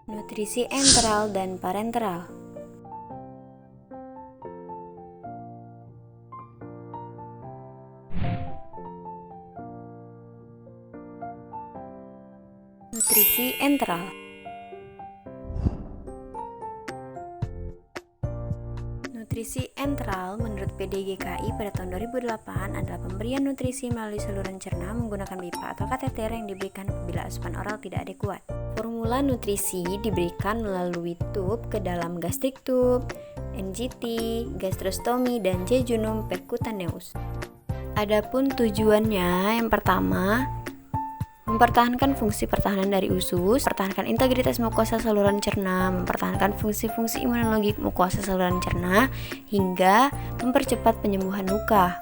Nutrisi enteral dan parenteral. Nutrisi enteral. Nutrisi enteral menurut PDGKI pada tahun 2008 adalah pemberian nutrisi melalui saluran cerna menggunakan pipa atau kateter yang diberikan apabila asupan oral tidak adekuat. Formula nutrisi diberikan melalui tube ke dalam gastric tube, NGT, gastrostomi, dan jejunum percutaneous. Adapun tujuannya, yang pertama, mempertahankan fungsi pertahanan dari usus, mempertahankan integritas mukosa saluran cerna, mempertahankan fungsi-fungsi imunologi mukosa saluran cerna, hingga mempercepat penyembuhan luka.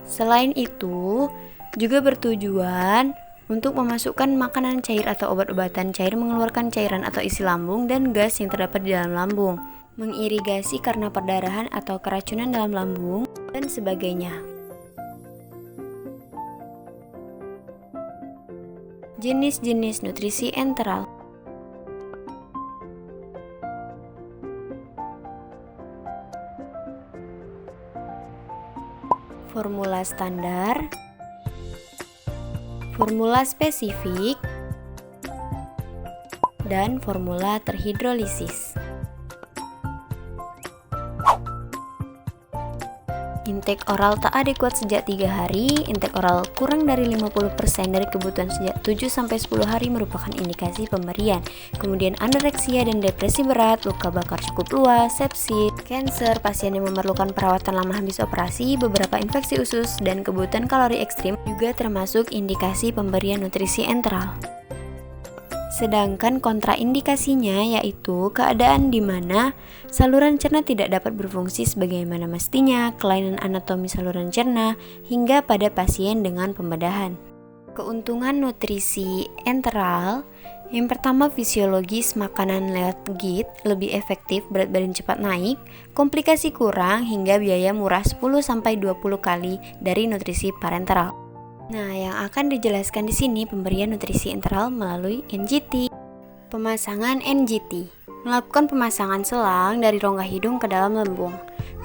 Selain itu, juga bertujuan untuk memasukkan makanan cair atau obat-obatan cair, mengeluarkan cairan atau isi lambung dan gas yang terdapat di dalam lambung, mengirigasi karena perdarahan atau keracunan dalam lambung, dan sebagainya. Jenis-jenis nutrisi enteral. Formula standar, formula spesifik, dan formula terhidrolisis. Intake oral tak adekuat sejak 3 hari, intake oral kurang dari 50% dari kebutuhan sejak 7-10 hari merupakan indikasi pemberian. Kemudian anoreksia dan depresi berat, luka bakar cukup luas, sepsis, kanker, pasien yang memerlukan perawatan lama habis operasi, beberapa infeksi usus, dan kebutuhan kalori ekstrim juga termasuk indikasi pemberian nutrisi enteral. Sedangkan kontraindikasinya yaitu keadaan di mana saluran cerna tidak dapat berfungsi sebagaimana mestinya, kelainan anatomi saluran cerna, hingga pada pasien dengan pembedahan. Keuntungan nutrisi enteral, yang pertama fisiologis, makanan lewat GIT lebih efektif, berat badan cepat naik, komplikasi kurang, hingga biaya murah 10-20 kali dari nutrisi parenteral. Nah, yang akan dijelaskan di sini pemberian nutrisi enteral melalui NGT. Pemasangan NGT. Melakukan pemasangan selang dari rongga hidung ke dalam lambung.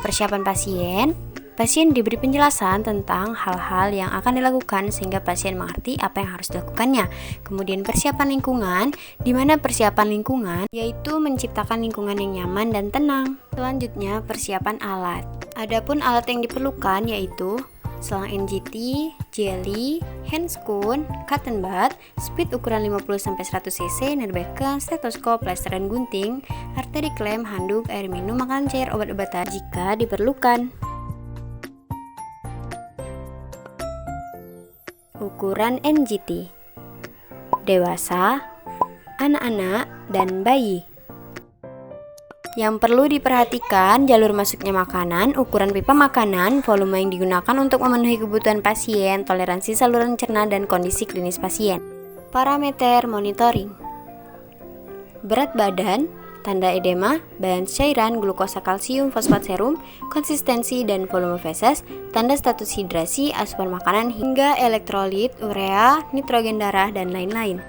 Persiapan pasien. Pasien diberi penjelasan tentang hal-hal yang akan dilakukan sehingga pasien mengerti apa yang harus dilakukannya. Kemudian persiapan lingkungan, di mana persiapan lingkungan yaitu menciptakan lingkungan yang nyaman dan tenang. Selanjutnya, persiapan alat. Adapun alat yang diperlukan yaitu selang NGT, jelly, handscoon, cotton bud, speed ukuran 50-100 cc, nerbekan, stetoskop, plester dan gunting, arteri klem, handuk, air minum, makanan cair, obat-obatan jika diperlukan. Ukuran NGT: dewasa, anak-anak, dan bayi. Yang perlu diperhatikan, jalur masuknya makanan, ukuran pipa makanan, volume yang digunakan untuk memenuhi kebutuhan pasien, toleransi saluran cerna, dan kondisi klinis pasien. Parameter monitoring: berat badan, tanda edema, balance cairan, glukosa kalsium, fosfat serum, konsistensi dan volume feses, tanda status hidrasi, asupan makanan, hingga elektrolit, urea, nitrogen darah, dan lain-lain.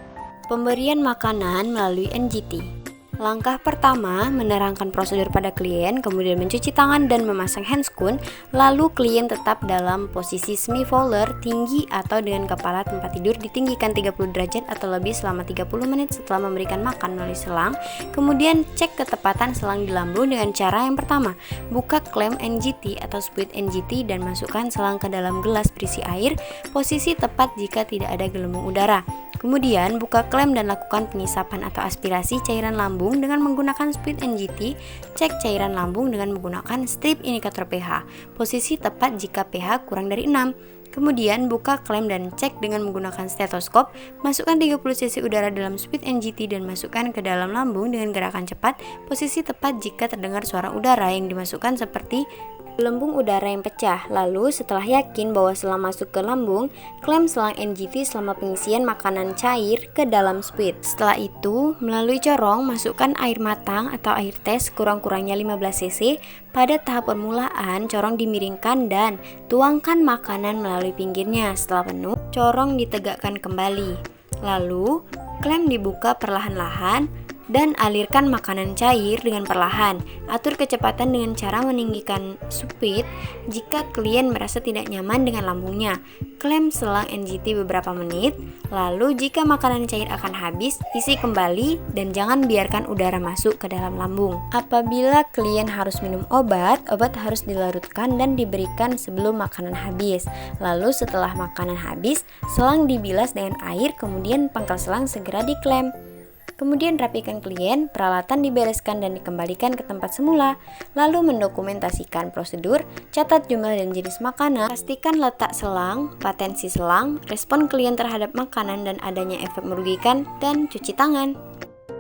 Pemberian makanan melalui NGT. Langkah pertama, menerangkan prosedur pada klien, kemudian mencuci tangan dan memasang handscoon, lalu klien tetap dalam posisi semi-fowler, tinggi atau dengan kepala tempat tidur ditinggikan 30 derajat atau lebih selama 30 menit setelah memberikan makan melalui selang. Kemudian cek ketepatan selang di lambung dengan cara yang pertama, buka klem NGT atau split NGT dan masukkan selang ke dalam gelas berisi air, posisi tepat jika tidak ada gelembung udara. Kemudian buka klem dan lakukan pengisapan atau aspirasi cairan lambung dengan menggunakan split NGT. Cek cairan lambung dengan menggunakan strip indikator pH. Posisi tepat jika pH kurang dari 6. Kemudian buka klem dan cek dengan menggunakan stetoskop. Masukkan 30 cc udara dalam split NGT dan masukkan ke dalam lambung dengan gerakan cepat. Posisi tepat jika terdengar suara udara yang dimasukkan seperti gelembung udara yang pecah. Lalu setelah yakin bahwa selang masuk ke lambung, klem selang NGT selama pengisian makanan cair ke dalam split. Setelah itu, melalui corong, masukkan air matang atau air teh kurang-kurangnya 15 cc. Pada tahap permulaan, corong dimiringkan dan tuangkan makanan melalui pinggirnya. Setelah penuh, corong ditegakkan kembali. Lalu, Klem dibuka perlahan-lahan dan alirkan makanan cair dengan perlahan. Atur kecepatan dengan cara meninggikan supit jika klien merasa tidak nyaman dengan lambungnya. Klem selang NGT beberapa menit, lalu jika makanan cair akan habis, isi kembali dan jangan biarkan udara masuk ke dalam lambung. Apabila klien harus minum obat, obat harus dilarutkan dan diberikan sebelum makanan habis. Lalu setelah makanan habis, selang dibilas dengan air, kemudian pangkal selang segera diklem. Kemudian rapikan klien, peralatan dibereskan dan dikembalikan ke tempat semula. Lalu mendokumentasikan prosedur, catat jumlah dan jenis makanan, pastikan letak selang, patensi selang, respon klien terhadap makanan dan adanya efek merugikan, dan cuci tangan.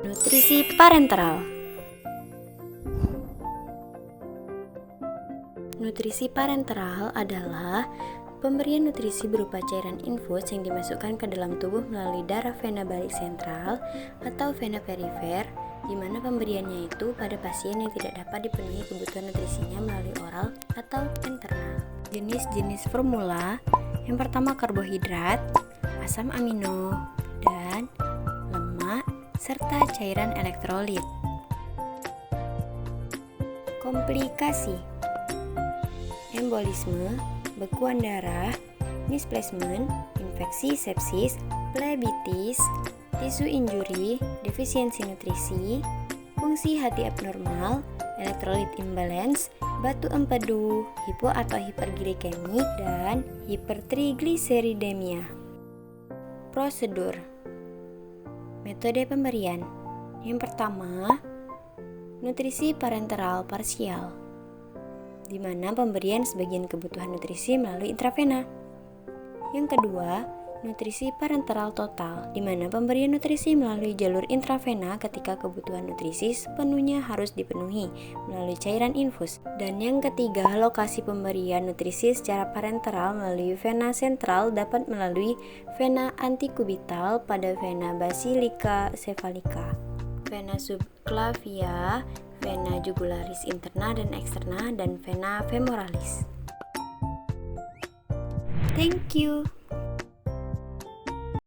Nutrisi parenteral. Nutrisi parenteral adalah pemberian nutrisi berupa cairan infus yang dimasukkan ke dalam tubuh melalui darah vena balik sentral atau vena perifer, di mana pemberiannya itu pada pasien yang tidak dapat dipenuhi kebutuhan nutrisinya melalui oral atau internal. Jenis-jenis formula, yang pertama karbohidrat, asam amino, dan lemak, serta cairan elektrolit. Komplikasi: embolisme, bekuan darah, misplacement, infeksi sepsis, plebitis, tisu injuri, defisiensi nutrisi, fungsi hati abnormal, elektrolit imbalance, batu empedu, hipo atau hiperglikemi, dan hipertrigliseridemia. Prosedur. Metode pemberian. Yang pertama, nutrisi parenteral parsial, di mana pemberian sebagian kebutuhan nutrisi melalui intravena. Yang kedua, nutrisi parenteral total, di mana pemberian nutrisi melalui jalur intravena ketika kebutuhan nutrisi sepenuhnya harus dipenuhi melalui cairan infus. Dan yang ketiga, lokasi pemberian nutrisi secara parenteral melalui vena sentral dapat melalui vena antikubital pada vena basilika cephalica, vena subclavia, vena jugularis interna dan eksterna, dan vena femoralis. Thank you.